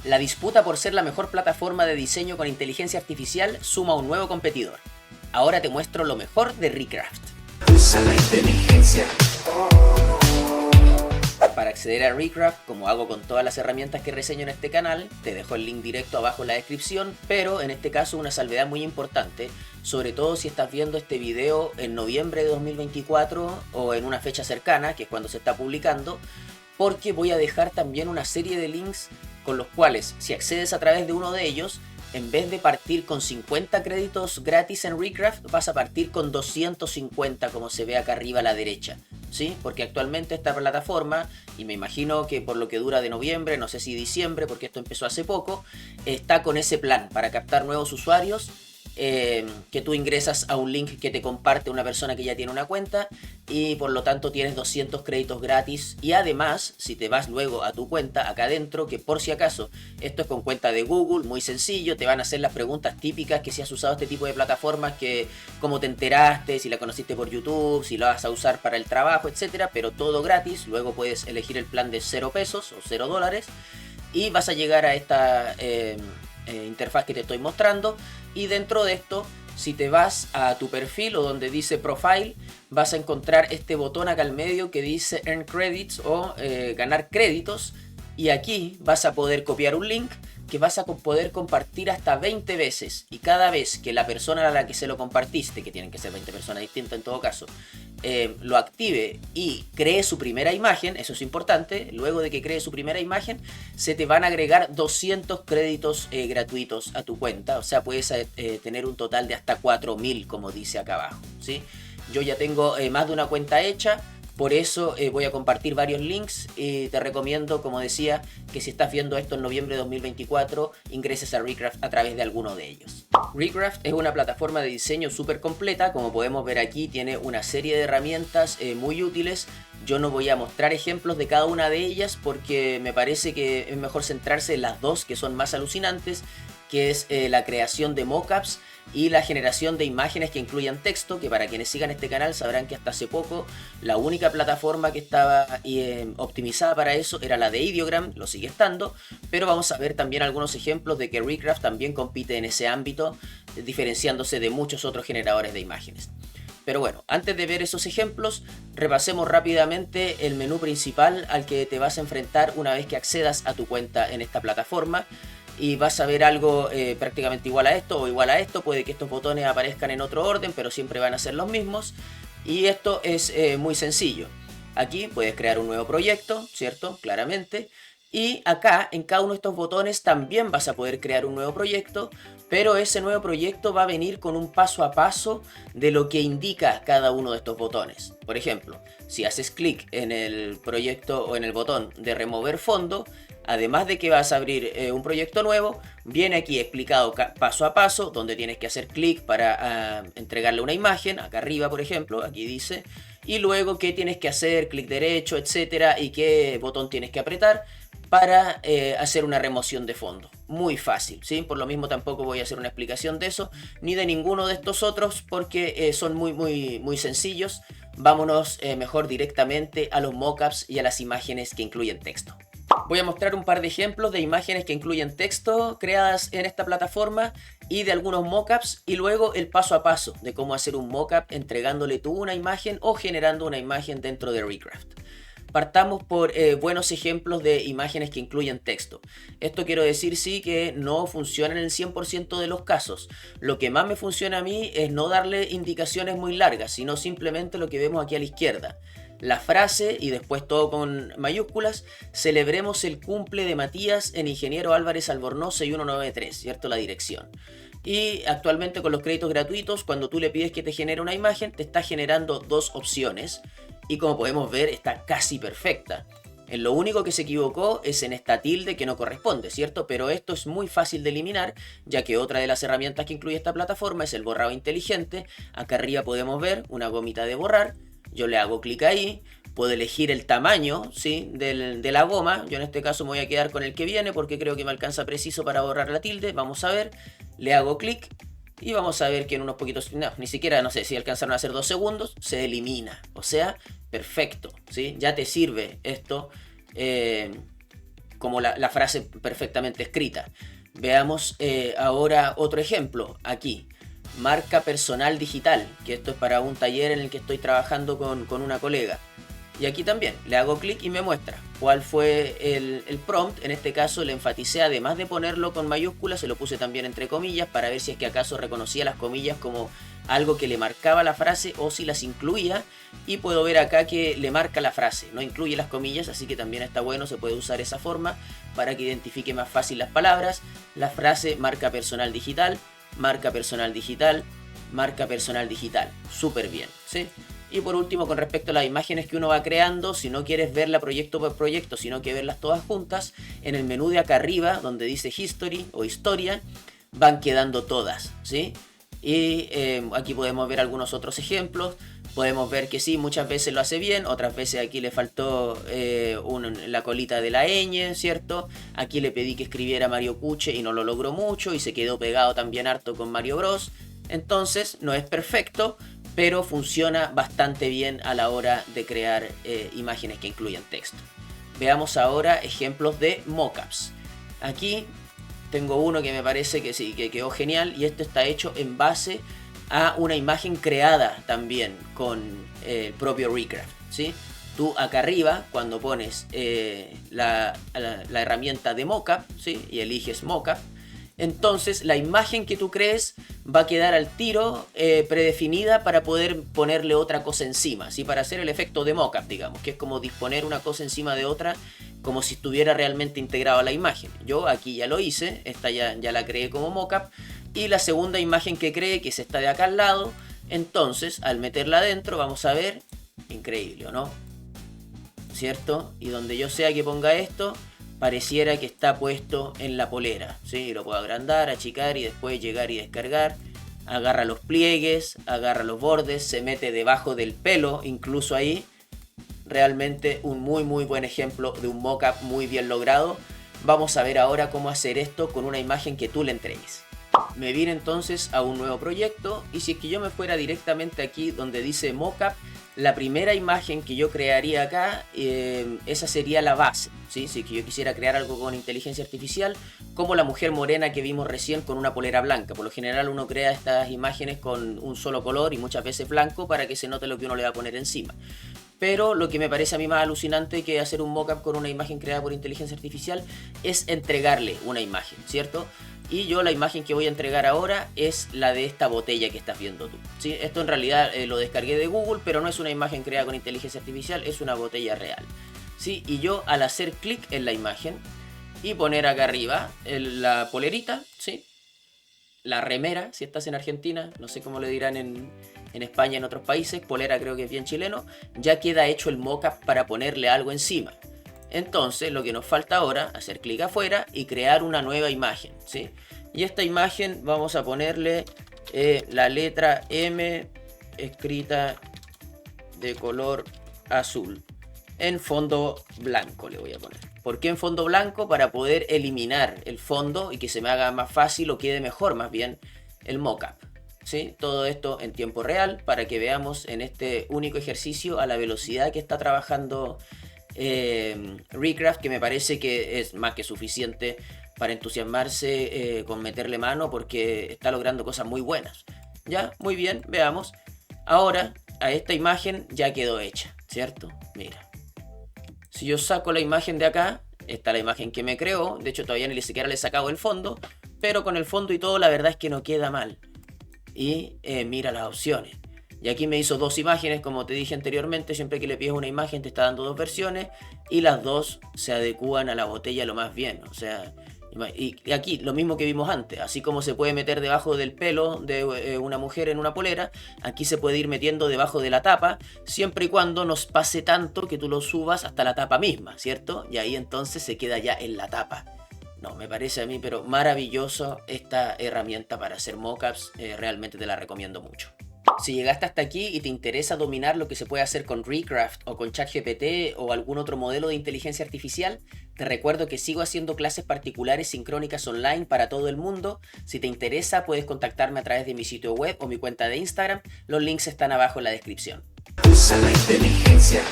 La disputa por ser la mejor plataforma de diseño con inteligencia artificial suma un nuevo competidor. Ahora te muestro lo mejor de Recraft. Usa la inteligencia. Para acceder a Recraft, como hago con todas las herramientas que reseño en este canal, te dejo el link directo abajo en la descripción, pero en este caso una salvedad muy importante, sobre todo si estás viendo este video en noviembre de 2024 o en una fecha cercana, que es cuando se está publicando, porque voy a dejar también una serie de links con los cuales, si accedes a través de uno de ellos, en vez de partir con 50 créditos gratis en Recraft, vas a partir con 250 como se ve acá arriba a la derecha. ¿Sí? Porque actualmente esta plataforma, y me imagino que por lo que dura de noviembre, no sé si diciembre, porque esto empezó hace poco, está con ese plan para captar nuevos usuarios, que tú ingresas a un link que te comparte una persona que ya tiene una cuenta y por lo tanto tienes 200 créditos gratis. Y además, si te vas luego a tu cuenta acá adentro, que por si acaso esto es con cuenta de Google, muy sencillo, te van a hacer las preguntas típicas que si has usado este tipo de plataformas, que cómo te enteraste, si la conociste por YouTube, si la vas a usar para el trabajo, etcétera, pero todo gratis. Luego puedes elegir el plan de 0 pesos o 0 dólares y vas a llegar a esta interfaz que te estoy mostrando. Y dentro de esto, si te vas a tu perfil o donde dice Profile, vas a encontrar este botón acá al medio que dice Earn Credits o ganar créditos. Y aquí vas a poder copiar un link que vas a poder compartir hasta 20 veces. Y cada vez que la persona a la que se lo compartiste, que tienen que ser 20 personas distintas en todo caso, lo active y cree su primera imagen, eso es importante, luego de que cree su primera imagen, se te van a agregar 200 créditos gratuitos a tu cuenta. O sea, puedes tener un total de hasta 4000, como dice acá abajo, ¿sí? Yo ya tengo más de una cuenta hecha. Por eso voy a compartir varios links y te recomiendo, como decía, que si estás viendo esto en noviembre de 2024, ingreses a Recraft a través de alguno de ellos. Recraft es una plataforma de diseño súper completa, como podemos ver aquí tiene una serie de herramientas muy útiles. Yo no voy a mostrar ejemplos de cada una de ellas porque me parece que es mejor centrarse en las dos que son más alucinantes, que es la creación de mockups y la generación de imágenes que incluyan texto, que para quienes sigan este canal sabrán que hasta hace poco la única plataforma que estaba optimizada para eso era la de Ideogram, lo sigue estando, pero vamos a ver también algunos ejemplos de que Recraft también compite en ese ámbito, diferenciándose de muchos otros generadores de imágenes. Pero bueno, antes de ver esos ejemplos, repasemos rápidamente el menú principal al que te vas a enfrentar una vez que accedas a tu cuenta en esta plataforma. Y vas a ver algo prácticamente igual a esto o igual a esto. Puede que estos botones aparezcan en otro orden, pero siempre van a ser los mismos. Y esto es muy sencillo. Aquí puedes crear un nuevo proyecto, ¿cierto? Claramente. Y acá, en cada uno de estos botones, también vas a poder crear un nuevo proyecto. Pero ese nuevo proyecto va a venir con un paso a paso de lo que indica cada uno de estos botones. Por ejemplo, si haces clic en el proyecto o en el botón de remover fondo, además de que vas a abrir un proyecto nuevo, viene aquí explicado paso a paso, donde tienes que hacer clic para entregarle una imagen, acá arriba por ejemplo, aquí dice, y luego qué tienes que hacer, clic derecho, etcétera, y qué botón tienes que apretar para hacer una remoción de fondo. Muy fácil, ¿sí? Por lo mismo tampoco voy a hacer una explicación de eso, ni de ninguno de estos otros, porque son muy sencillos. Vámonos mejor directamente a los mockups y a las imágenes que incluyen texto. Voy a mostrar un par de ejemplos de imágenes que incluyen texto creadas en esta plataforma y de algunos mockups, y luego el paso a paso de cómo hacer un mockup entregándole tú una imagen o generando una imagen dentro de Recraft. Partamos por buenos ejemplos de imágenes que incluyen texto. Esto quiero decir sí que no funciona en el 100% de los casos. Lo que más me funciona a mí es no darle indicaciones muy largas, sino simplemente lo que vemos aquí a la izquierda. La frase y después todo con mayúsculas: celebremos el cumple de Matías en Ingeniero Álvarez Albornoz 6193, ¿cierto? La dirección. Y actualmente con los créditos gratuitos, cuando tú le pides que te genere una imagen, te está generando dos opciones. Y como podemos ver, está casi perfecta. En lo único que se equivocó es en esta tilde que no corresponde, ¿cierto? Pero esto es muy fácil de eliminar, ya que otra de las herramientas que incluye esta plataforma es el borrado inteligente. Acá arriba podemos ver una gomita de borrar. Yo le hago clic ahí, puedo elegir el tamaño, ¿sí?, de la goma. Yo en este caso me voy a quedar con el que viene porque creo que me alcanza preciso para borrar la tilde. Vamos a ver, le hago clic y vamos a ver que en unos poquitos, no, ni siquiera, no sé si alcanzaron a hacer 2 segundos, se elimina. O sea, perfecto, ¿sí? Ya te sirve esto como la frase perfectamente escrita. Veamos ahora otro ejemplo aquí. Marca personal digital, que esto es para un taller en el que estoy trabajando con una colega. Y aquí también le hago clic y me muestra cuál fue el prompt. En este caso le enfaticé, además de ponerlo con mayúsculas, se lo puse también entre comillas para ver si es que acaso reconocía las comillas como algo que le marcaba la frase o si las incluía. Y puedo ver acá que le marca la frase, no incluye las comillas, así que también está bueno, se puede usar esa forma para que identifique más fácil las palabras. La frase marca personal digital, marca personal digital, marca personal digital. Súper bien, ¿sí? Y por último, con respecto a las imágenes que uno va creando, si no quieres verla proyecto por proyecto, sino que verlas todas juntas, en el menú de acá arriba, donde dice History o Historia, van quedando todas, ¿sí? Y aquí podemos ver algunos otros ejemplos. Podemos ver que sí, muchas veces lo hace bien, otras veces aquí le faltó la colita de la ñ, ¿cierto? Aquí le pedí que escribiera Mario Puche y no lo logró mucho y se quedó pegado también harto con Mario Bros. Entonces, no es perfecto, pero funciona bastante bien a la hora de crear imágenes que incluyan texto. Veamos ahora ejemplos de mockups. Aquí tengo uno que me parece que sí, que quedó genial, y este está hecho en base a una imagen creada también con el propio Recraft, ¿sí? Tú acá arriba, cuando pones la herramienta de mockup, ¿sí? Y eliges mockup, entonces la imagen que tú crees va a quedar al tiro predefinida para poder ponerle otra cosa encima, ¿sí? Para hacer el efecto de mockup, digamos, que es como disponer una cosa encima de otra como si estuviera realmente integrado a la imagen. Yo aquí ya lo hice, esta ya la creé como mockup, y la segunda imagen que creé, que es esta de acá al lado, entonces al meterla adentro vamos a ver, increíble, ¿o no? ¿Cierto? Y donde yo sea que ponga esto, pareciera que está puesto en la polera, ¿sí? Lo puedo agrandar, achicar y después llegar y descargar. Agarra los pliegues, agarra los bordes, se mete debajo del pelo, incluso ahí. Realmente un muy buen ejemplo de un mockup muy bien logrado. Vamos a ver ahora cómo hacer esto con una imagen que tú le entregues. Me vine entonces a un nuevo proyecto, y si es que yo me fuera directamente aquí donde dice mockup, la primera imagen que yo crearía acá, esa sería la base, ¿sí? Si es que yo quisiera crear algo con inteligencia artificial, como la mujer morena que vimos recién con una polera blanca. Por lo general uno crea estas imágenes con un solo color y muchas veces blanco para que se note lo que uno le va a poner encima. Pero lo que me parece a mí más alucinante que hacer un mockup con una imagen creada por inteligencia artificial es entregarle una imagen, ¿cierto? Y yo la imagen que voy a entregar ahora es la de esta botella que estás viendo tú, ¿sí? Esto en realidad lo descargué de Google, pero no es una imagen creada con inteligencia artificial, es una botella real, ¿sí? Y yo al hacer clic en la imagen y poner acá arriba la polerita, ¿sí? La remera, si estás en Argentina, no sé cómo le dirán en España, en otros países, polera creo que es bien chileno, ya queda hecho el mockup para ponerle algo encima. Entonces lo que nos falta ahora, hacer clic afuera y crear una nueva imagen, ¿sí? Y esta imagen vamos a ponerle la letra M escrita de color azul en fondo blanco, le voy a poner. ¿Por qué en fondo blanco? Para poder eliminar el fondo y que se me haga más fácil o quede mejor más bien el mockup, ¿sí? Todo esto en tiempo real para que veamos en este único ejercicio a la velocidad que está trabajando Recraft, que me parece que es más que suficiente para entusiasmarse con meterle mano, porque está logrando cosas muy buenas. Ya, muy bien, veamos. Ahora, a esta imagen ya quedó hecha, ¿cierto? Mira. Si yo saco la imagen de acá, esta es la imagen que me creó. De hecho, todavía ni siquiera le he sacado el fondo, pero con el fondo y todo, la verdad es que no queda mal. Y mira las opciones. Y aquí me hizo dos imágenes, como te dije anteriormente. Siempre que le pides una imagen te está dando dos versiones, y las dos se adecúan a la botella lo más bien. O sea, y aquí lo mismo que vimos antes. Así como se puede meter debajo del pelo de una mujer en una polera, aquí se puede ir metiendo debajo de la tapa, siempre y cuando nos pase tanto que tú lo subas hasta la tapa misma, ¿cierto? Y ahí entonces se queda ya en la tapa. No, me parece a mí, pero maravilloso esta herramienta para hacer mockups. Realmente te la recomiendo mucho. Si llegaste hasta aquí y te interesa dominar lo que se puede hacer con Recraft o con ChatGPT o algún otro modelo de inteligencia artificial, te recuerdo que sigo haciendo clases particulares sincrónicas online para todo el mundo. Si te interesa, puedes contactarme a través de mi sitio web o mi cuenta de Instagram. Los links están abajo en la descripción. Usa la inteligencia.